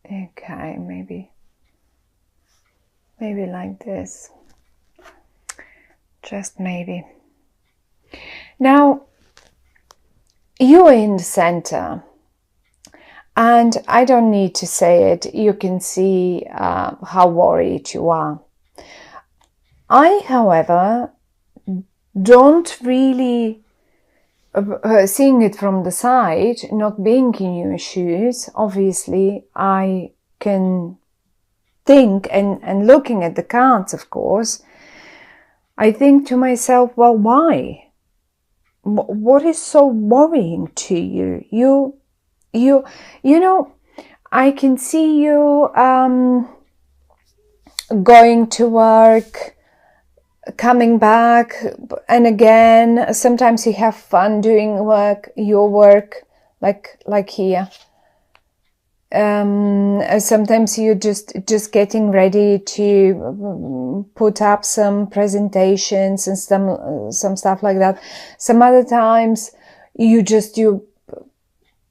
Okay, maybe like this. Just maybe. Now, you're in the center. And I don't need to say it. You can see how worried you are. I, however, don't really, seeing it from the side, not being in your shoes, obviously, I can think, and looking at the cards, of course, I think to myself, well, why? What is so worrying to you? You know, I can see you going to work, coming back, and again, sometimes you have fun doing your work, like here. Sometimes you're just getting ready to put up some presentations and some stuff like that. Some other times you just do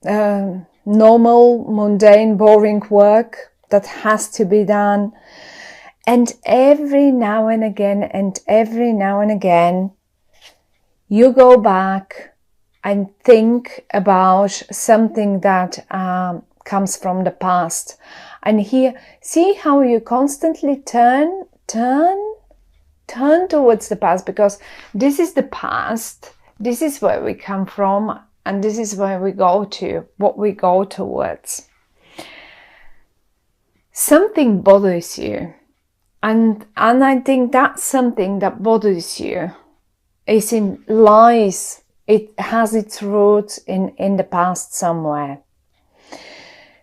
normal, mundane, boring work that has to be done. And every now and again, you go back and think about something that comes from the past. And here, see how you constantly turn towards the past, because this is the past, this is where we come from, and this is where we go to, what we go towards. Something bothers you. And I think that's something that bothers you it has its roots in the past somewhere.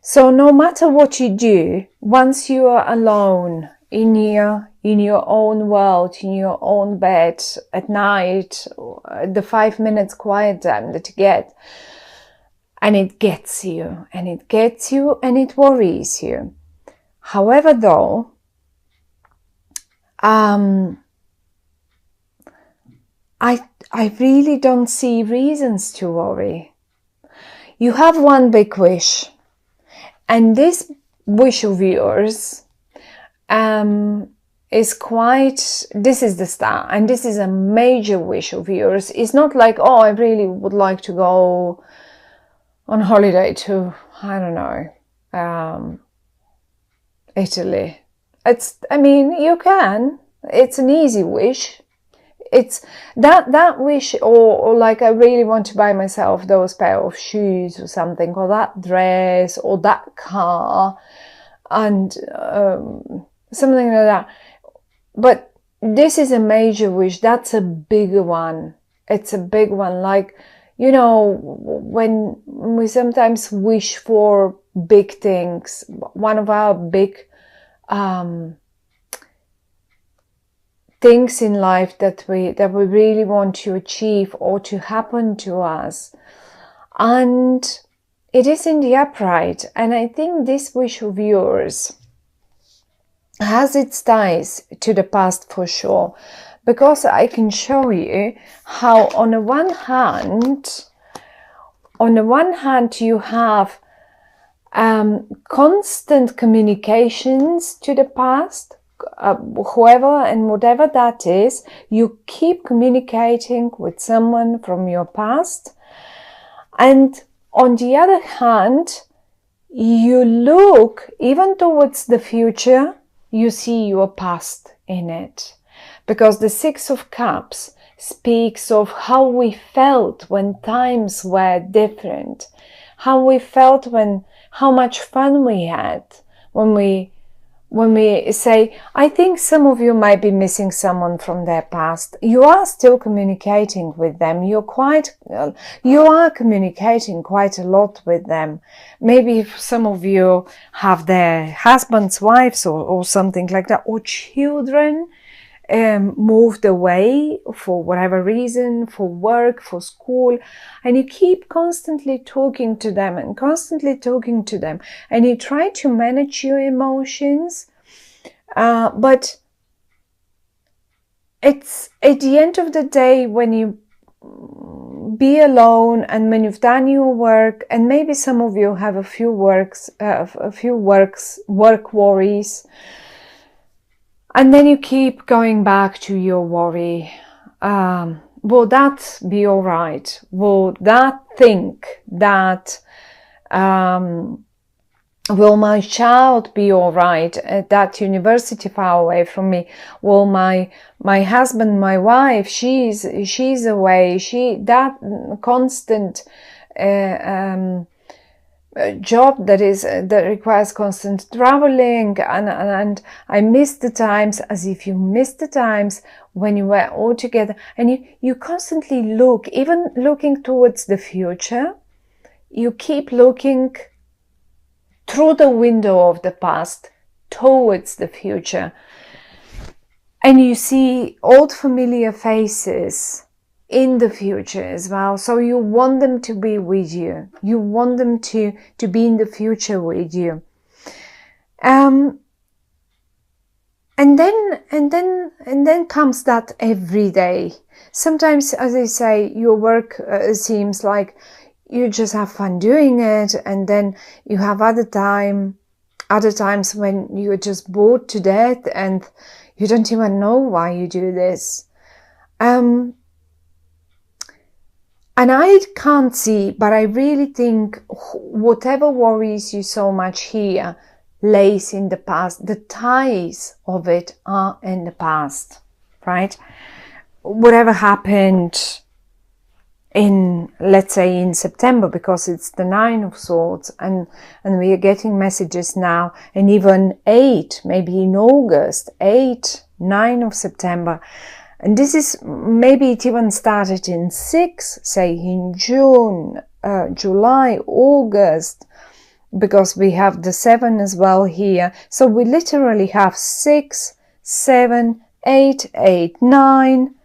So no matter what you do, once you are alone in your own world, in your own bed at night, the 5 minutes quiet time that you get, and it gets you, and it worries you. However, though, I really don't see reasons to worry. You have one big wish, and this wish of yours is this is the start, and this is a major wish of yours. It's not like, oh, I really would like to go on holiday to, I don't know, Italy. You can. It's an easy wish. It's that wish, or like, I really want to buy myself those pair of shoes or something, or that dress, or that car, and something like that. But this is a major wish. That's a bigger one. It's a big one. Like, when we sometimes wish for big things, one of our big things in life that we really want to achieve or to happen to us, and it is in the upright. And I think this wish of yours has its ties to the past for sure, because I can show you how on the one hand you have constant communications to the past. Whoever and whatever that is, you keep communicating with someone from your past. And on the other hand, you look even towards the future, you see your past in it. Because the Six of Cups speaks of how we felt when times were different, how we felt how much fun we had when we say, I think some of you might be missing someone from their past. You are still communicating with them. You are communicating quite a lot with them. Maybe some of you have their husbands, wives, or something like that, or children moved away for whatever reason, for work, for school, and you keep constantly talking to them, and you try to manage your emotions, but it's at the end of the day, when you be alone, and when you've done your work, and maybe some of you have a few work worries, and then you keep going back to your worry. Will that be all right? Will that think that will my child be all right at that university far away from me? Will my husband, my wife, she's away, that constant job that requires constant traveling, and I miss the times, as if you miss the times when you were all together, and you constantly look, even looking towards the future, you keep looking through the window of the past towards the future, and you see old familiar faces in the future as well. So you want them to be with you. You want them to be in the future with you. And then comes that every day. Sometimes, as I say, your work seems like you just have fun doing it, and then you have other times when you're just bored to death and you don't even know why you do this. And I can't see, but I really think whatever worries you so much here lays in the past. The ties of it are in the past, right? Whatever happened in, let's say, in September, because it's the 9 of Swords, and we are getting messages now, and even 8, maybe in August, 8, 9 of September. And this is, maybe it even started in 6, say in June, July, August, because we have the 7 as well here. So we literally have 6, 7, 8, 8, 9,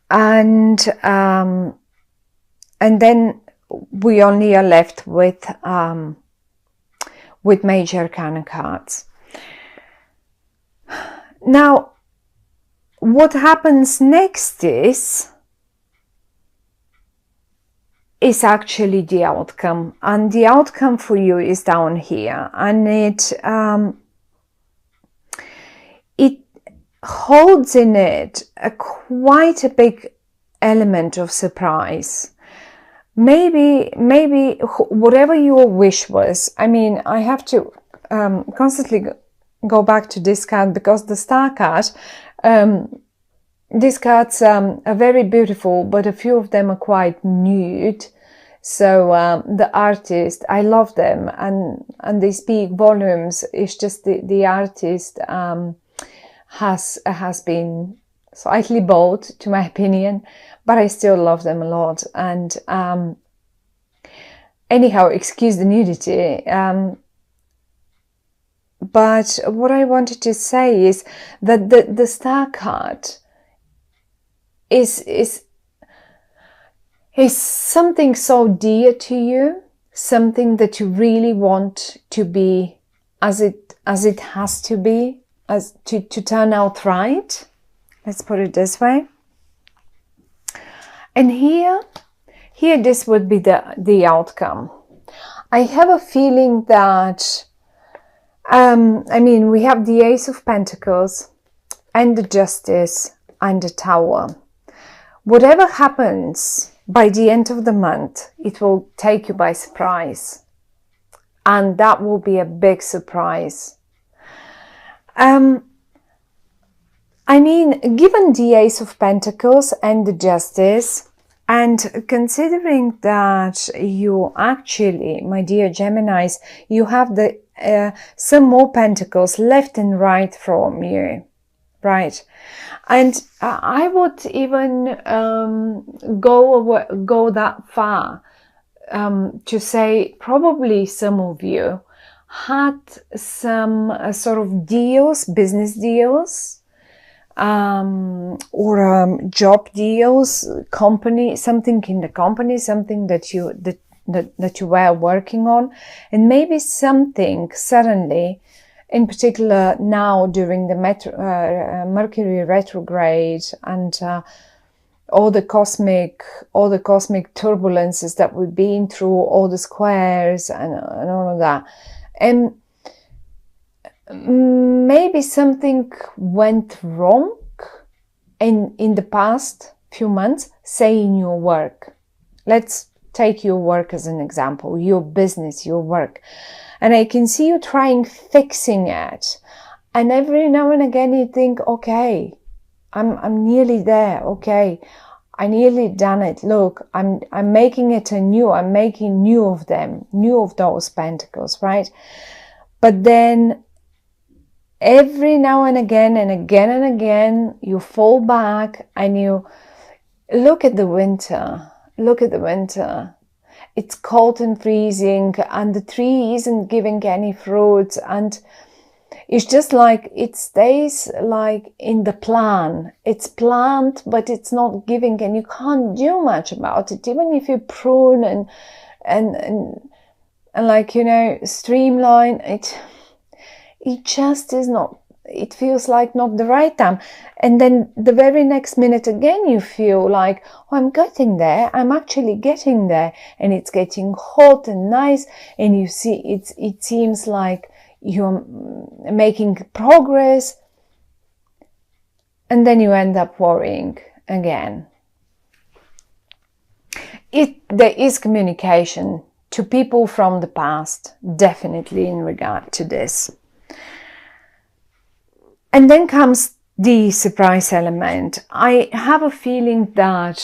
and then we only are left with major arcana cards. Now, what happens next is actually the outcome, and the outcome for you is down here, and it holds in it quite a big element of surprise. Maybe whatever your wish was. I mean, I have to constantly go back to this card, because the Star card, these cards are very beautiful, but a few of them are quite nude. So the artist, I love them, and they speak volumes. It's just the artist has been slightly bold, to my opinion, but I still love them a lot. And anyhow, excuse the nudity. But what I wanted to say is that the Star card is something so dear to you, something that you really want to be as it has to be, as to turn out right. Let's put it this way. And here this would be the outcome. I have a feeling that I mean, we have the Ace of Pentacles and the Justice and the Tower. Whatever happens by the end of the month, it will take you by surprise. And that will be a big surprise. I mean, given the Ace of Pentacles and the Justice, and considering that you actually, my dear Geminis, you have some more Pentacles left and right from you, right? And I would even go that far to say probably some of you had some sort of deals, business deals, or job deals, company, something in the company, something that you were working on, and maybe something suddenly, in particular now during the Mercury retrograde and all the cosmic turbulences that we've been through, all the squares and all of that. And maybe something went wrong in the past few months, say in your work. Let's take your work as an example, your business, your work. And I can see you trying fixing it. And every now and again you think, okay, I'm nearly there. Okay, I nearly done it. Look, I'm making it anew. I'm making new of them, new of those pentacles, right? But then every now and again and again and again, you fall back and you look at the winter. Look at the winter. It's cold and freezing, and the tree isn't giving any fruit, and it's just like it stays like in the plan. It's planned, but it's not giving, and you can't do much about it. Even if you prune and like, you know, streamline it, it just is not. It feels like not the right time. And then the very next minute again, you feel like, oh, I'm getting there. I'm actually getting there, and it's getting hot and nice, and you see, it seems like you're making progress, and then you end up worrying again. There is communication to people from the past, definitely in regard to this. And then comes the surprise element. I have a feeling that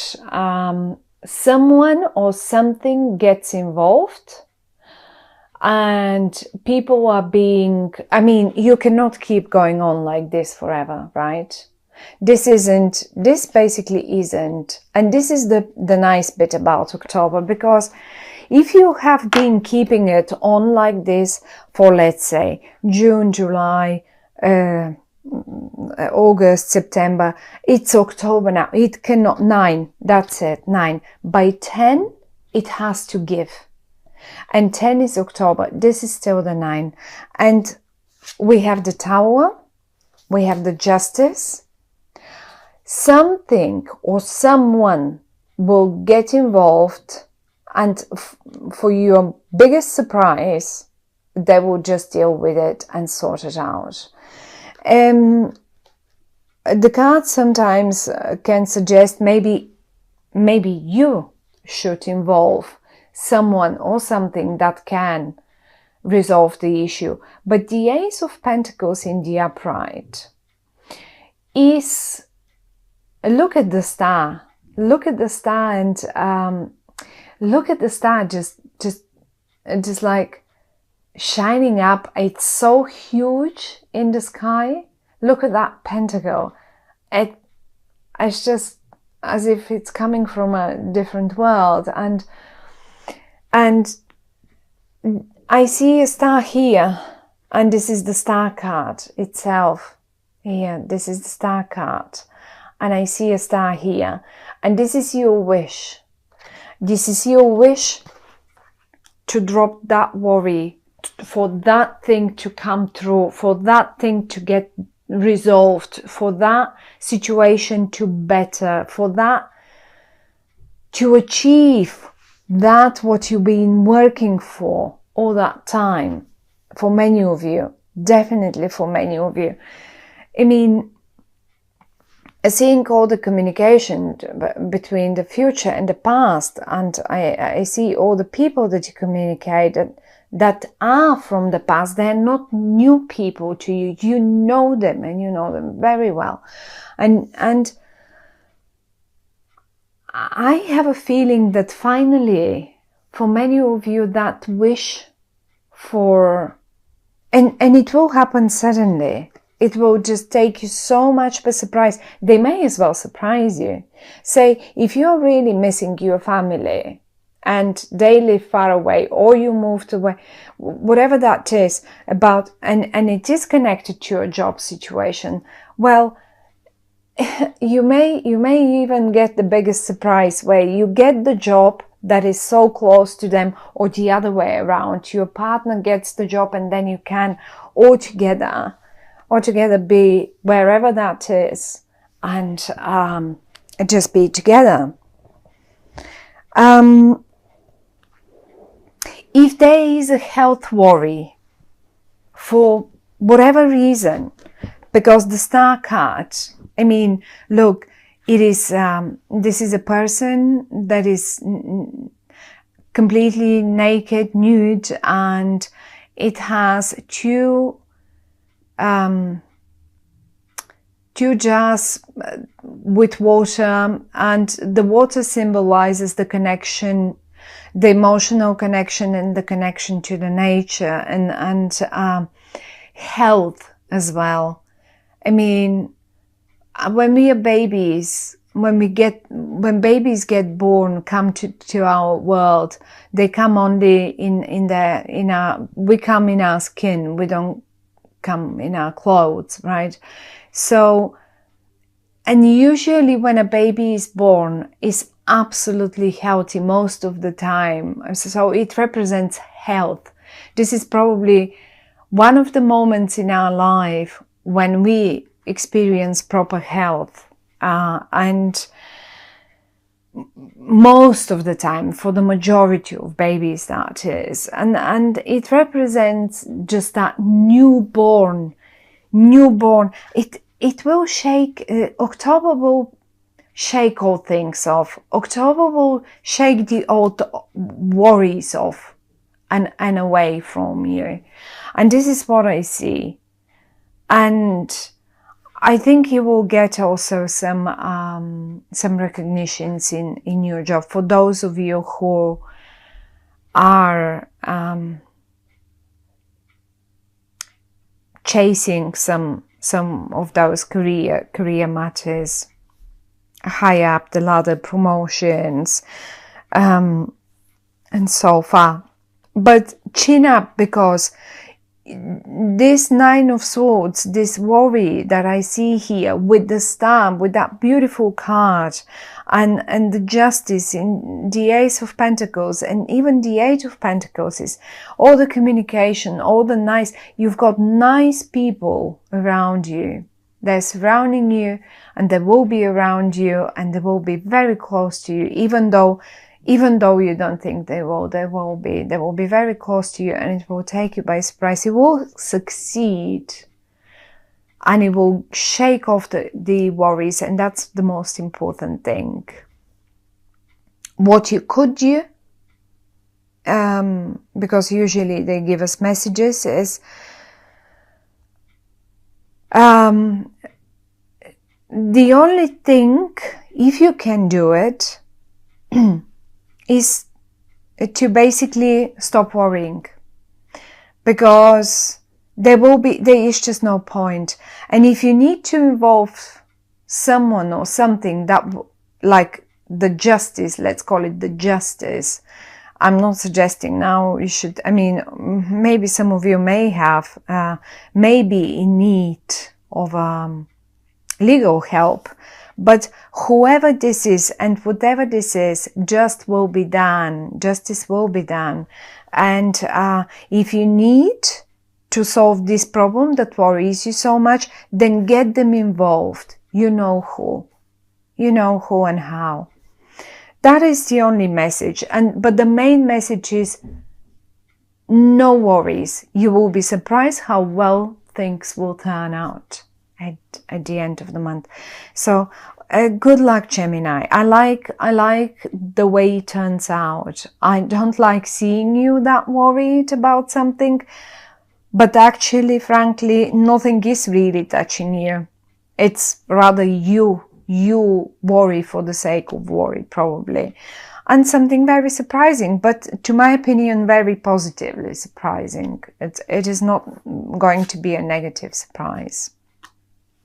someone or something gets involved, and people are being, I mean, you cannot keep going on like this forever, right? This basically isn't. And this is the nice bit about October, because if you have been keeping it on like this for, let's say, June, July, August, September, it's October now. It cannot, 9, that's it, 9. By 10, it has to give. And 10 is October. This is still the 9. And we have the Tower. We have the Justice. Something or someone will get involved, and for your biggest surprise, they will just deal with it and sort it out. The cards sometimes can suggest maybe you should involve someone or something that can resolve the issue. But the Ace of Pentacles in the upright is, look at the star. Look at the star, and look at the star just like shining up. It's so huge in the sky. Look at that pentacle. It's just as if it's coming from a different world. And I see a star here, and this is the star card itself. Here, this is the star card. And I see a star here. And this is your wish. This is your wish to drop that worry, for that thing to come through, for that thing to get resolved, for that situation to better, for that to achieve that what you've been working for all that time. For many of you, definitely for many of you. I mean, seeing all the communication between the future and the past, and I see all the people that you communicate that are from the past. They're not new people to you. You know them, and you know them very well. And I have a feeling that finally, for many of you, that wish for, and it will happen suddenly. It will just take you so much by surprise. They may as well surprise you. Say, if you're really missing your family and they live far away, or you moved away, whatever that is about, and it is connected to your job situation, well, you may even get the biggest surprise where you get the job that is so close to them, or the other way around. Your partner gets the job, and then you can altogether be wherever that is, and just be together. If there is a health worry for whatever reason, because the star card, I mean, look, it is this is a person that is completely naked, nude, and it has two jars with water, and the water symbolizes the connection, the emotional connection, and the connection to the nature, and health as well. I mean, when we are babies, when babies get born, come to our world, they come only we come in our skin. We don't come in our clothes, right? So, and usually when a baby is born, is absolutely healthy most of the time. So it represents health. This is probably one of the moments in our life when we experience proper health, and most of the time, for the majority of babies, that is, and it represents just that newborn. It will shake. October will shake all things off. October will shake the old worries off and away from you. And this is what I see. And I think you will get also some recognitions in your job. For those of you who are chasing some of those career matters, high up the ladder, promotions, and so far. But chin up, because this Nine of Swords, this worry that I see here with the star, with that beautiful card, and the Justice in the Ace of Pentacles, and even the Eight of Pentacles, is all the communication, all the nice, you've got nice people around you. They're surrounding you, and they will be around you, and they will be very close to you, even though you don't think they will be very close to you, and it will take you by surprise. It will succeed, and it will shake off the worries, and that's the most important thing. What you could do, because usually they give us messages, is the only thing, if you can do it, is to basically stop worrying, because there is just no point. And if you need to involve someone or something that, like the Justice, let's call it the Justice, I'm not suggesting now you should, I mean, maybe some of you may have, maybe in need of legal help. But whoever this is and whatever this is, justice will be done. And if you need to solve this problem that worries you so much, then get them involved. You know who and how. That is the only message. But the main message is no worries. You will be surprised how well things will turn out at the end of the month. So good luck, Gemini. I like the way it turns out. I don't like seeing you that worried about something, but actually, frankly, nothing is really touching you. It's rather you worry for the sake of worry, probably. And something very surprising, but to my opinion, very positively surprising. It is not going to be a negative surprise.